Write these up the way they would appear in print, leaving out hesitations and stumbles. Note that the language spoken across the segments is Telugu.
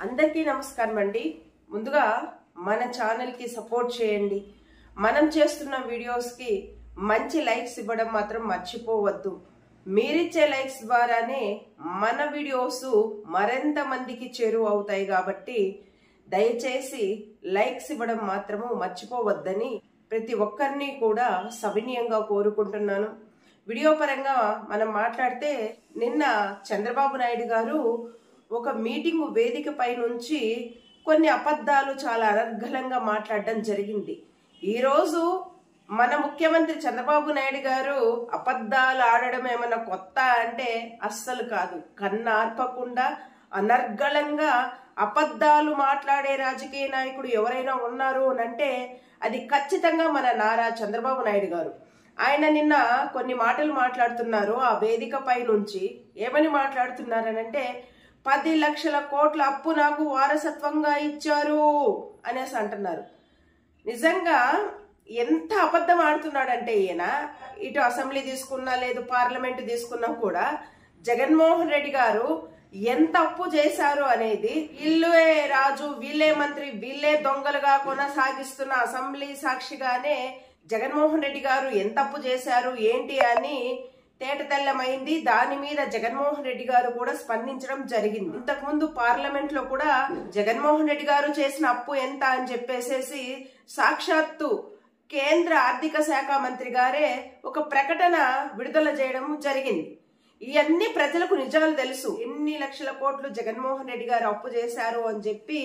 అందరికీ నమస్కారం అండి. ముందుగా మన ఛానల్ కి సపోర్ట్ చేయండి. మనం చేస్తున్న వీడియోస్ కి మంచి లైక్స్ ఇవ్వడం మాత్రం మర్చిపోవద్దు. మీరిచ్చే లైక్స్ ద్వారానే మన వీడియోస్ మరింత మందికి చేరువ అవుతాయి కాబట్టి దయచేసి లైక్స్ ఇవ్వడం మాత్రము మర్చిపోవద్దని ప్రతి ఒక్కరిని కూడా సవినయంగా కోరుకుంటున్నాను. వీడియో పరంగా మనం మాట్లాడితే నిన్న చంద్రబాబు నాయుడు గారు ఒక మీటింగ్ వేదిక పై నుంచి కొన్ని అబద్ధాలు చాలా అనర్గళంగా మాట్లాడడం జరిగింది. ఈరోజు మన ముఖ్యమంత్రి చంద్రబాబు నాయుడు గారు అబద్ధాలు ఆడడం ఏమన్నా కొత్త అంటే అస్సలు కాదు. కన్నార్పకుండా అనర్గళంగా అబద్ధాలు మాట్లాడే రాజకీయ నాయకుడు ఎవరైనా ఉన్నారు అంటే అది ఖచ్చితంగా మన నారా చంద్రబాబు నాయుడు గారు. ఆయన నిన్న కొన్ని మాటలు మాట్లాడుతున్నారు ఆ వేదిక పై నుంచి. ఏమని మాట్లాడుతున్నారనంటే 10 లక్షల కోట్ల అప్పు నాకు వారసత్వంగా ఇచ్చారు అనేసి అంటున్నారు. నిజంగా ఎంత అబద్ధం ఆడుతున్నాడంటే ఈయన ఇటు అసెంబ్లీ తీసుకున్నా లేదు పార్లమెంట్ తీసుకున్నా కూడా జగన్మోహన్ రెడ్డి గారు ఎంత అప్పు చేశారు అనేది వీళ్ళే రాజు వీళ్ళే మంత్రి వీళ్ళే దొంగలుగా కొనసాగిస్తున్న అసెంబ్లీ సాక్షిగానే జగన్మోహన్ రెడ్డి గారు ఎంత అప్పు చేశారు ఏంటి అని తేటతెల్లమైంది. దాని మీద జగన్మోహన్ రెడ్డి గారు కూడా స్పందించడం జరిగింది. ఇంతకుముందు పార్లమెంట్ లో కూడా జగన్మోహన్ రెడ్డి గారు చేసిన అప్పు ఎంత అని చెప్పేసేసి సాక్షాత్తు కేంద్ర ఆర్థిక శాఖ మంత్రి గారే ఒక ప్రకటన విడుదల చేయడం జరిగింది. ఇవన్నీ ప్రజలకు నిజాలు తెలుసు. ఎన్ని లక్షల కోట్లు జగన్మోహన్ రెడ్డి గారు అప్పు చేశారు అని చెప్పి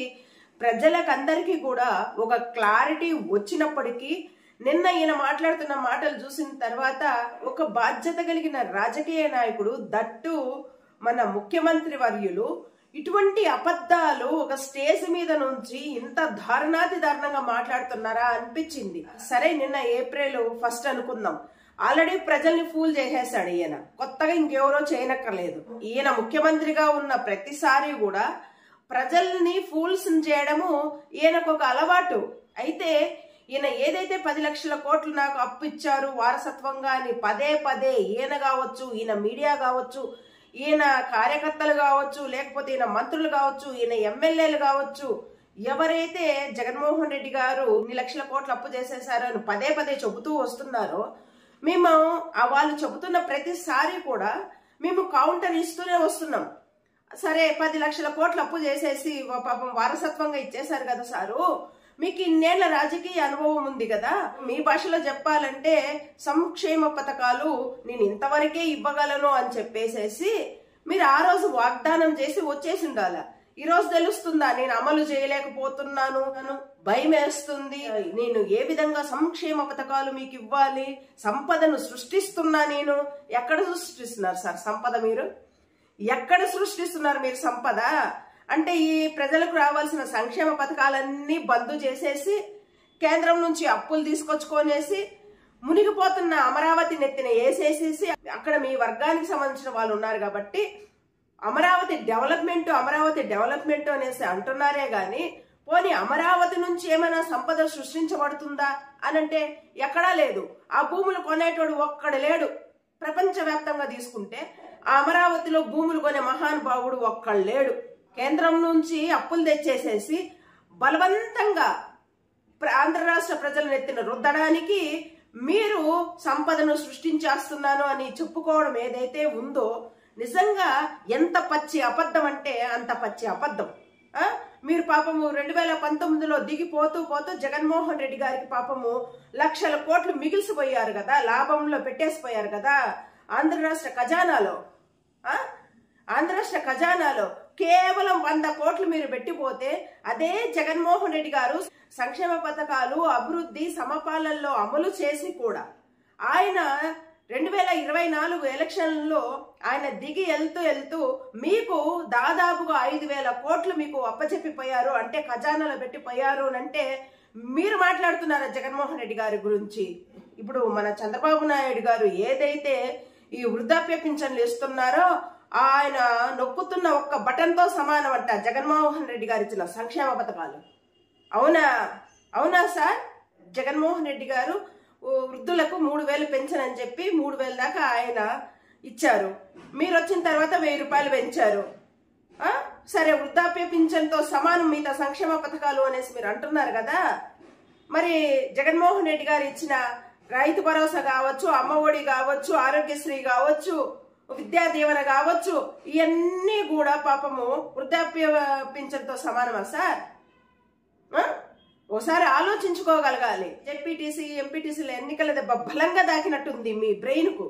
ప్రజలకందరికీ కూడా ఒక క్లారిటీ వచ్చినప్పటికీ నిన్న ఈయన మాట్లాడుతున్న మాటలు చూసిన తర్వాత ఒక బాధ్యత కలిగిన రాజకీయ నాయకుడు దట్టు మన ముఖ్యమంత్రి వర్యులు ఇటువంటి అబద్ధాలు ఒక స్టేజ్ మీద నుంచి ఇంత దారుణాతి దారుణంగా మాట్లాడుతున్నారా అనిపించింది. సరే నిన్న April 1 అనుకుందాం. ఆల్రెడీ ప్రజల్ని ఫూల్ చేసేసాడు ఈయన. కొత్తగా ఇంకెవరో చేయనక్కర్లేదు. ఈయన ముఖ్యమంత్రిగా ఉన్న ప్రతిసారి కూడా ప్రజల్ని ఫూల్స్ చేయడము ఈయనకు ఒక అలవాటు. అయితే ఈయన ఏదైతే 10 లక్షల కోట్లు నాకు అప్పు ఇచ్చారు వారసత్వంగా అని పదే పదే ఈయన కావచ్చు, ఈయన మీడియా కావచ్చు, ఈయన కార్యకర్తలు కావచ్చు, లేకపోతే ఈయన మంత్రులు కావచ్చు, ఈయన ఎమ్మెల్యేలు కావచ్చు, ఎవరైతే జగన్మోహన్ రెడ్డి గారు ఇన్ని లక్షల కోట్లు అప్పు చేసేసారు అని పదే పదే చెబుతూ వస్తున్నారో మేము వాళ్ళు చెబుతున్న ప్రతిసారి కూడా మేము కౌంటర్ ఇస్తూనే వస్తున్నాం. సరే 10 లక్షల కోట్లు అప్పు చేసేసి పాపం వారసత్వంగా ఇచ్చేశారు కదా సారు, మీకు ఇన్నేళ్ల రాజకీయ అనుభవం ఉంది కదా, మీ భాషలో చెప్పాలంటే సంక్షేమ పథకాలు నేను ఇంతవరకే ఇవ్వగలను అని చెప్పేసేసి మీరు ఆ రోజు వాగ్దానం చేసి వచ్చేసి ఉండాల. ఈ రోజు తెలుస్తుందా నేను అమలు చేయలేకపోతున్నాను, భయం వేస్తుంది, నేను ఏ విధంగా సంక్షేమ పథకాలు మీకు ఇవ్వాలి, సంపదను సృష్టిస్తున్నా నేను. ఎక్కడ సృష్టిస్తున్నారు సార్ సంపద? మీరు ఎక్కడ సృష్టిస్తున్నారు మీరు సంపద? అంటే ఈ ప్రజలకు రావాల్సిన సంక్షేమ పథకాలన్నీ బంద్ చేసేసి కేంద్రం నుంచి అప్పులు తీసుకొచ్చుకొనేసి మునిగిపోతున్న అమరావతి నెత్తిన వేసేసేసి అక్కడ మీ వర్గానికి సంబంధించిన వాళ్ళు ఉన్నారు కాబట్టి అమరావతి డెవలప్మెంట్ అనేసి అంటున్నారే గాని పోనీ అమరావతి నుంచి ఏమైనా సంపద సృష్టించబడుతుందా అనంటే ఎక్కడా లేదు. ఆ భూములు కొనేటోడు ఒక్కడు లేడు. ప్రపంచవ్యాప్తంగా తీసుకుంటే ఆ అమరావతిలో భూములు కొనే మహానుభావుడు ఒక్కడు లేడు. కేంద్రం నుంచి అప్పులు తెచ్చేసేసి బలవంతంగా ఆంధ్ర రాష్ట్ర ప్రజలను ఎత్తిన రుద్దడానికి మీరు సంపదను సృష్టించేస్తున్నాను అని చెప్పుకోవడం ఏదైతే ఉందో నిజంగా ఎంత పచ్చి అబద్ధం అంటే అంత పచ్చి అబద్ధం. మీరు పాపము 2019లో దిగిపోతూ జగన్మోహన్ రెడ్డి గారికి పాపము లక్షల కోట్లు మిగిలిసిపోయారు కదా, లాభంలో పెట్టేసిపోయారు కదా ఆంధ్ర రాష్ట్ర ఖజానాలో కేవలం 100 కోట్లు మీరు పెట్టిపోతే అదే జగన్మోహన్ రెడ్డి గారు సంక్షేమ పథకాలు అభివృద్ధి సమపాలనలో అమలు చేసి కూడా ఆయన 2024 ఎలక్షన్లలో ఆయన దిగి వెళ్తూ మీకు దాదాపుగా 5,000 కోట్లు మీకు అప్పచెప్పిపోయారు అంటే ఖజానాలో పెట్టిపోయారు అంటే మీరు మాట్లాడుతున్నారా జగన్మోహన్ రెడ్డి గారి గురించి? ఇప్పుడు మన చంద్రబాబు నాయుడు గారు ఏదైతే ఈ వృద్ధాప్య పింఛన్లు ఇస్తున్నారో ఆయన నొక్కుతున్న ఒక్క బటన్ తో సమానం అంట జగన్మోహన్ రెడ్డి గారు ఇచ్చిన సంక్షేమ పథకాలు. అవునా సార్? జగన్మోహన్ రెడ్డి గారు వృద్ధులకు 3,000 పెన్షన్ అని చెప్పి 3,000 దాకా ఆయన ఇచ్చారు. మీరు వచ్చిన తర్వాత 1,000 రూపాయలు పెంచారు. సరే, వృద్ధాప్య పింఛన్తో సమానం మిగతా సంక్షేమ పథకాలు అనేసి మీరు అంటున్నారు కదా, మరి జగన్మోహన్ రెడ్డి గారు ఇచ్చిన రైతు భరోసా కావచ్చు, అమ్మఒడి కావచ్చు, ఆరోగ్యశ్రీ కావచ్చు, విద్యా దీవెన కావచ్చు, ఇవన్నీ కూడా పాపము వృద్ధాప్య పింఛన్తో సమానమా సార్? ఓసారి ఆలోచించుకోగలగాలి. జెడ్పీటీసీ ఎంపీటీసీల ఎన్నికల దెబ్బ బలంగా దాకినట్టుంది మీ బ్రెయిన్ కు.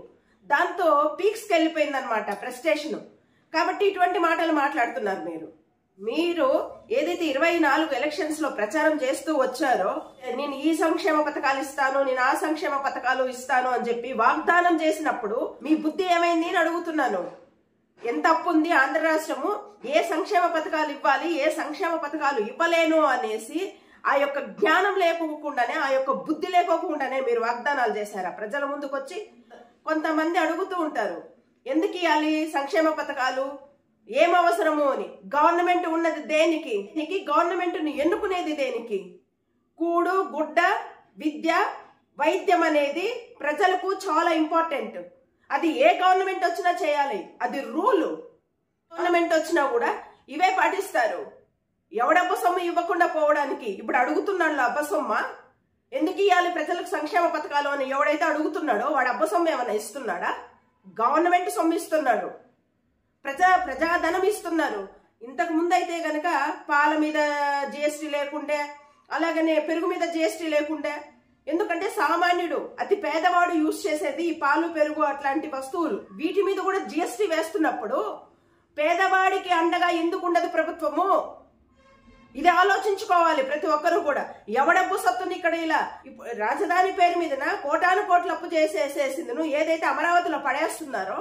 దాంతో పీక్స్కి వెళ్ళిపోయింది అనమాట ప్రెస్టేషన్. కాబట్టి ఇటువంటి మాటలు మాట్లాడుతున్నారు మీరు ఏదైతే 24 ఎలక్షన్స్ లో ప్రచారం చేస్తూ వచ్చారో, నేను ఈ సంక్షేమ పథకాలు ఇస్తాను, నేను ఆ సంక్షేమ పథకాలు ఇస్తాను అని చెప్పి వాగ్దానం చేసినప్పుడు మీ బుద్ధి ఏమైంది అని అడుగుతున్నాను. ఎంత అప్పు ఉంది ఆంధ్ర రాష్ట్రము, ఏ సంక్షేమ పథకాలు ఇవ్వాలి, ఏ సంక్షేమ పథకాలు ఇవ్వలేను అనేసి ఆ యొక్క జ్ఞానం లేకోకుండానే, ఆ యొక్క బుద్ధి లేకోకుండానే మీరు వాగ్దానాలు చేశారా ప్రజల ముందుకు వచ్చి? కొంతమంది అడుగుతూ ఉంటారు, ఎందుకు ఇవ్వాలి సంక్షేమ పథకాలు, ఏం అవసరము అని. గవర్నమెంట్ ఉన్నది దేనికి? గవర్నమెంట్ ని ఎన్నుకునేది దేనికి? కూడు గుడ్డ విద్య వైద్యం అనేది ప్రజలకు చాలా ఇంపార్టెంట్. అది ఏ గవర్నమెంట్ వచ్చినా చేయాలి, అది రూలు. గవర్నమెంట్ వచ్చినా కూడా ఇవే పాటిస్తారు. ఎవడబ్బ సొమ్ము ఇవ్వకుండా పోవడానికి ఇప్పుడు అడుగుతున్నాడు అబ్బ సొమ్మ, ఎందుకు ఇవ్వాలి ప్రజలకు సంక్షేమ పథకాలు అని ఎవడైతే అడుగుతున్నాడో వాడు అబ్బ సొమ్ము ఏమన్నా ఇస్తున్నాడా? గవర్నమెంట్ సొమ్ము ఇస్తున్నాడు, ప్రజాధనం ఇస్తున్నారు. ఇంతకు ముందు అయితే గనక పాల మీద జిఎస్టీ లేకుండే, అలాగనే పెరుగు మీద జిఎస్టీ లేకుండే. ఎందుకంటే సామాన్యుడు, అతి పేదవాడు యూజ్ చేసేది ఈ పాలు పెరుగు అట్లాంటి వస్తువులు, వీటి మీద కూడా జిఎస్టీ వేస్తున్నప్పుడు పేదవాడికి అండగా ఎందుకు ఉండదు ప్రభుత్వము? ఇది ఆలోచించుకోవాలి ప్రతి ఒక్కరు కూడా. ఎవడబ్బు సత్తుని ఇక్కడ ఇలా రాజధాని పేరు మీదన కోటాను కోట్ల అప్పు చేసేసేసింది ఏదైతే అమరావతిలో పడేస్తున్నారో,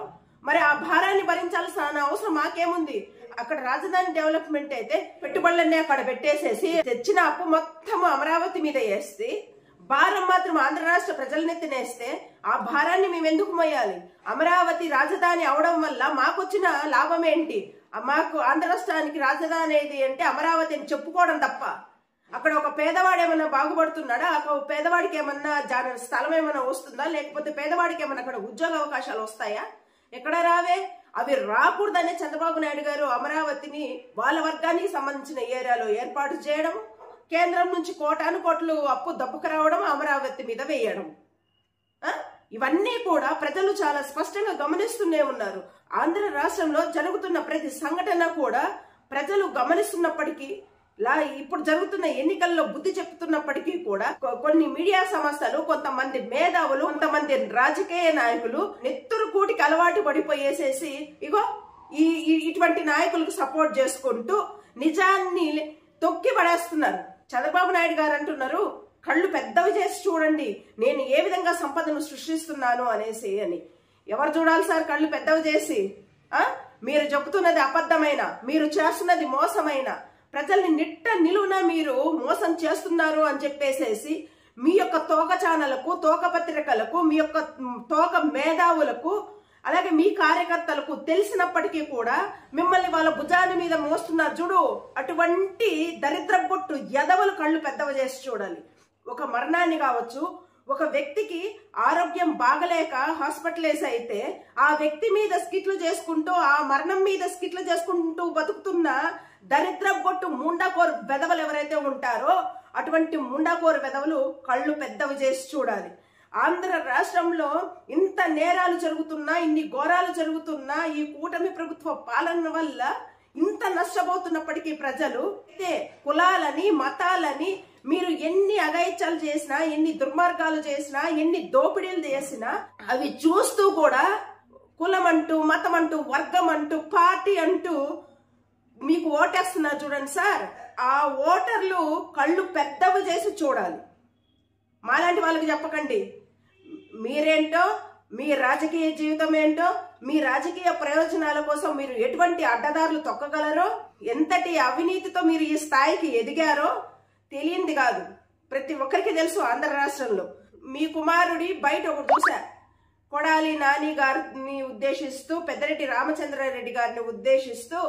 మరి ఆ భారాన్ని భరించాల్సిన అవసరం మాకేముంది? అక్కడ రాజధాని డెవలప్మెంట్ అయితే పెట్టుబడులన్నీ అక్కడ పెట్టేసేసి తెచ్చిన అప్పు మొత్తం అమరావతి మీద వేస్తే, భారం మాత్రం ఆంధ్ర రాష్ట్ర ప్రజలనెత్తినేస్తే ఆ భారాన్ని మేము ఎందుకు మోయాలి? అమరావతి రాజధాని అవడం వల్ల మాకొచ్చిన లాభం ఏంటి? మాకు ఆంధ్ర రాష్ట్రానికి రాజధాని ఏది అంటే అమరావతి అని చెప్పుకోవడం తప్ప అక్కడ ఒక పేదవాడు ఏమన్నా బాగుపడుతున్నాడా? ఒక పేదవాడికి ఏమన్నా స్థలం ఏమన్నా వస్తుందా? లేకపోతే పేదవాడికి ఏమన్నా అక్కడ ఉద్యోగ అవకాశాలు వస్తాయా? ఎక్కడ రావే. అవి రాకూడదనే చంద్రబాబు నాయుడు గారు అమరావతిని వాళ్ళ వర్గానికి సంబంధించిన ఏరియాలో ఏర్పాటు చేయడం, కేంద్రం నుంచి కోటాను కోట్లు అప్పు దప్పుకు రావడం, అమరావతి మీద వేయడం, ఇవన్నీ కూడా ప్రజలు చాలా స్పష్టంగా గమనిస్తూనే ఉన్నారు. ఆంధ్ర రాష్ట్రంలో జరుగుతున్న ప్రతి సంఘటన కూడా ప్రజలు గమనిస్తున్నప్పటికీ, ఇప్పుడు జరుగుతున్న ఎన్నికల్లో బుద్ధి చెప్తున్నప్పటికీ కూడా కొన్ని మీడియా సంస్థలు, కొంతమంది మేధావులు, కొంతమంది రాజకీయ నాయకులు నెత్తురు కూటికి అలవాటు పడిపోయేసేసి ఇగో ఇటువంటి నాయకులకు సపోర్ట్ చేసుకుంటూ నిజాన్ని తొక్కి పడేస్తున్నారు. చంద్రబాబు నాయుడు గారు అంటున్నారు, కళ్ళు పెద్దవి చేసి చూడండి నేను ఏ విధంగా సంపదను సృష్టిస్తున్నాను అనేసి అని. ఎవరు చూడాలి సార్ కళ్ళు పెద్దవి చేసి? మీరు చెబుతున్నది అబద్ధమైన, మీరు చేస్తున్నది మోసమైన, ప్రజల్ని నిలువున మీరు మోసం చేస్తున్నారు అని చెప్పేసేసి మీ యొక్క తోక ఛానళ్లకు, తోక పత్రికలకు, మీ యొక్క తోక మేధావులకు, అలాగే మీ కార్యకర్తలకు తెలిసినప్పటికీ కూడా మిమ్మల్ని వాళ్ళ భుజాన్ని మీద మోస్తున్నారు చూడు. అటువంటి దరిద్రబొట్టు ఎదవలు కళ్ళు పెద్దవి చేసి చూడాలి. ఒక మరణాన్ని కావచ్చు, ఒక వ్యక్తికి ఆరోగ్యం బాగలేక హాస్పిటలైజ్ అయితే ఆ వ్యక్తి మీద స్కిట్లు చేసుకుంటూ, ఆ మరణం మీద స్కిట్లు చేసుకుంటూ బతుకుతున్న దరిద్రబొట్టు ముండాకోరు వెధవలు ఎవరైతే ఉంటారో అటువంటి ముండాకోరు వెధవలు కళ్ళు పెద్దవి చేసి చూడాలి. ఆంధ్ర రాష్ట్రంలో ఇంత నేరాలు జరుగుతున్నా, ఇన్ని ఘోరాలు జరుగుతున్నా, ఈ కూటమి ప్రభుత్వ పాలన వల్ల ఇంత నష్టపోతున్నప్పటికీ ప్రజలు కులాలని, మతాలని మీరు ఎన్ని అఘాయిత్యాలు చేసినా, ఎన్ని దుర్మార్గాలు చేసినా, ఎన్ని దోపిడీలు చేసినా అవి చూస్తూ కూడా కులం అంటూ, మతం అంటూ, వర్గం అంటూ, పార్టీ అంటూ మీకు ఓటేస్తున్నారు చూడండి సార్. ఆ ఓటర్లు కళ్ళు పెద్దవి చేసి చూడాలి. మాలాంటి వాళ్ళకి చెప్పకండి. మీరేంటో, మీ రాజకీయ జీవితం ఏంటో, మీ రాజకీయ ప్రయోజనాల కోసం మీరు ఎటువంటి అడ్డదారులు తొక్కగలరో, ఎంతటి అవినీతితో మీరు ఈ స్థాయికి ఎదిగారో తెలియంది కాదు. ప్రతి ఒక్కరికి తెలుసు ఆంధ్ర రాష్ట్రంలో. మీ కుమారుడి బయట ఒకటి చూసా, కొడాలి నాని గారిని ఉద్దేశిస్తూ, పెద్దిరెడ్డి రామచంద్రారెడ్డి గారిని ఉద్దేశిస్తూ,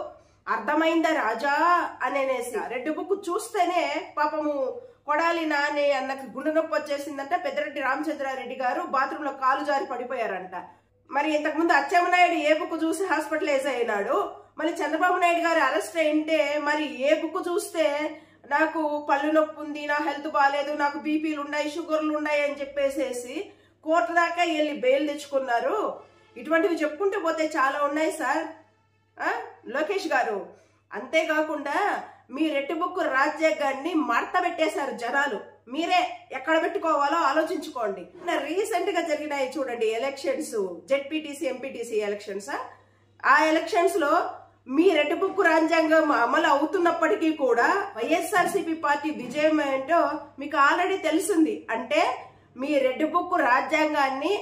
అర్థమైందా రాజా అనేసి రెడ్డి బుక్ చూస్తేనే పాపము కొడాలి నాని అన్నకి గుండె నొప్పి వచ్చేసిందంట. పెద్దిరెడ్డి రామచంద్రారెడ్డి గారు బాత్రూంలో కాలు జారి పడిపోయారంట. మరి ఇంతకుముందు అచ్చెన్నాయుడు ఏ బుక్ చూసి హాస్పిటలైజ్ అయినాడు, మళ్ళీ చంద్రబాబు నాయుడు గారు అరెస్ట్ అయింటే మరి ఏ బుక్ చూస్తే నాకు పళ్ళు నొప్పి ఉంది, నా హెల్త్ బాగాలేదు, నాకు బీపీలు ఉన్నాయి, షుగర్లు ఉన్నాయి అని చెప్పేసేసి కోర్టు దాకా వెళ్ళి బెయిల్ తెచ్చుకున్నారు. ఇటువంటివి చెప్పుకుంటూ పోతే చాలా ఉన్నాయి సార్ లోకేష్ గారు. అంతేకాకుండా మీ రెడ్ బుక్ రాజ్యాంగాన్ని మడత పెట్టేశారు జనాలు. మీరే ఎక్కడ పెట్టుకోవాలో ఆలోచించుకోండి. రీసెంట్ గా జరిగినాయి చూడండి ఎలక్షన్స్, జెడ్పీటీసీ ఎంపీటీసీ ఎలక్షన్స్. ఆ ఎలక్షన్స్ లో మీ రెడ్ బుక్ రాజ్యాంగం అమలు అవుతున్నప్పటికీ కూడా వైఎస్ఆర్సీపీ పార్టీ విజయం ఏంటో మీకు ఆల్రెడీ తెలిసింది. అంటే మీ రెడ్ బుక్ రాజ్యాంగాన్ని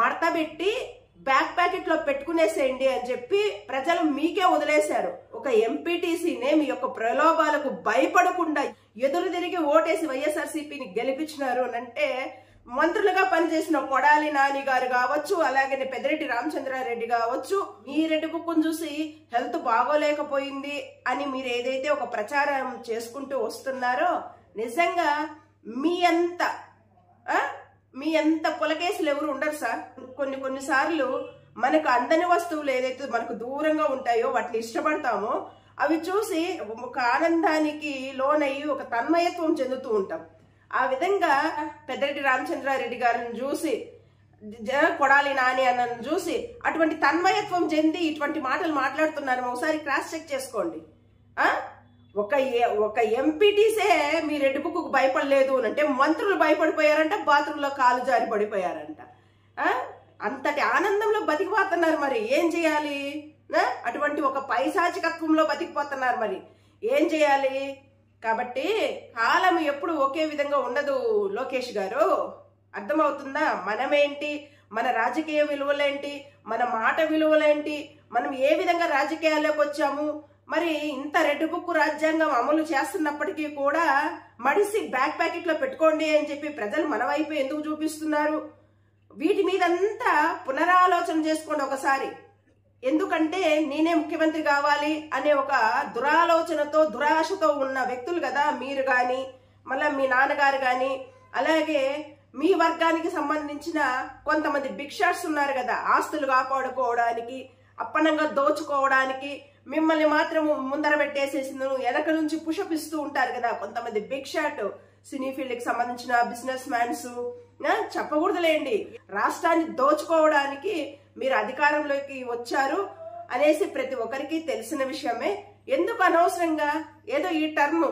మడతబెట్టి బ్యాక్ ప్యాకెట్ లో పెట్టుకునేసేయండి అని చెప్పి ప్రజలు మీకే వదిలేశారు. ఒక ఎంపీటీసీనే మీ యొక్క ప్రలోభాలకు భయపడకుండా ఎదురు తిరిగి ఓటేసి వైఎస్ఆర్సీపీని గెలిపించినారు అంటే మంత్రులుగా పనిచేసిన కొడాలి నాని గారు కావచ్చు, అలాగే పెద్దిరెడ్డి రామచంద్రారెడ్డి కావచ్చు, మీ రెడ్ బుక్ చూసి హెల్త్ బాగోలేకపోయింది అని మీరు ఏదైతే ఒక ప్రచారం చేసుకుంటూ వస్తున్నారో నిజంగా మీ అంత పొలకేసులు ఎవరు ఉండరు సార్. కొన్నిసార్లు మనకు అందని వస్తువులు ఏదైతే మనకు దూరంగా ఉంటాయో వాటిని ఇష్టపడతామో అవి చూసి ఒక ఆనందానికి లోనయ్యి ఒక తన్మయత్వం చెందుతూ ఉంటాం. ఆ విధంగా పెద్దిరెడ్డి రామచంద్రారెడ్డి గారిని చూసి, కొడాలి నాని అన్నను చూసి అటువంటి తన్మయత్వం చెంది ఇటువంటి మాటలు మాట్లాడుతున్నారు. ఒకసారి క్రాస్ చెక్ చేసుకోండి. ఒక ఎంపీటీసే మీ రెడ్ బుక్ కు భయపడలేదు అంటే మంత్రులు భయపడిపోయారంట, బాత్రూంలో కాలు జారి పడిపోయారంట. అంతటి ఆనందంలో బతికిపోతున్నారు. మరి ఏం చేయాలి? అటువంటి ఒక పైశాచికత్వంలో బతికిపోతున్నారు. మరి ఏం చేయాలి? కాబట్టి కాలం ఎప్పుడు ఒకే విధంగా ఉండదు లోకేష్ గారు. అర్థమవుతుందా? మనమేంటి, మన రాజకీయ విలువలేంటి, మన మాట విలువలేంటి, మనం ఏ విధంగా రాజకీయాల్లోకి వచ్చాము. మరి ఇంత రెడ్ బుక్ రాజ్యాంగం అమలు చేస్తున్నప్పటికీ కూడా మడిసి బ్యాక్ ప్యాకెట్ లో పెట్టుకోండి అని చెప్పి ప్రజలు మన వైపు ఎందుకు చూపిస్తున్నారు? వీటి మీదంతా పునరాలోచన చేసుకోండి ఒకసారి. ఎందుకంటే నేనే ముఖ్యమంత్రి కావాలి అనే ఒక దురాలోచనతో దురాశతో ఉన్న వ్యక్తులు కదా మీరు గాని, మళ్ళా మీ నాన్నగారు గాని, అలాగే మీ వర్గానికి సంబంధించిన కొంతమంది బిగ్ షాట్స్ ఉన్నారు కదా, ఆస్తులు కాపాడుకోవడానికి, అప్పనంగా దోచుకోవడానికి మిమ్మల్ని మాత్రం ముందర పెట్టేసేసి వెనక నుంచి పుషప్ ఇస్తూ ఉంటారు కదా కొంతమంది బిగ్ షాట్. సినీ ఫీల్డ్ కి సంబంధించిన బిజినెస్ మ్యాన్స్ చెప్పకూడదులేండి, రాష్ట్రాన్ని దోచుకోవడానికి మీరు అధికారంలోకి వచ్చారు అనేసి ప్రతి ఒక్కరికి తెలిసిన విషయమే. ఎందుకు అనవసరంగా ఏదో ఈ టర్మ్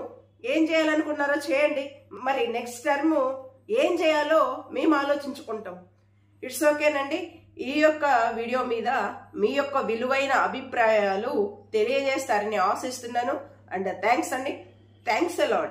ఏం చేయాలనుకున్నారో చేయండి, మరి నెక్స్ట్ టర్మ్ ఏం చేయాలో మేము ఆలోచించుకుంటాం. ఇట్స్ ఓకేనండి. ఈ యొక్క వీడియో మీద మీ యొక్క విలువైన అభిప్రాయాలు తెలియజేస్తారని ఆశిస్తున్నాను. అండ్ థ్యాంక్స్ అండి. Thanks a lot.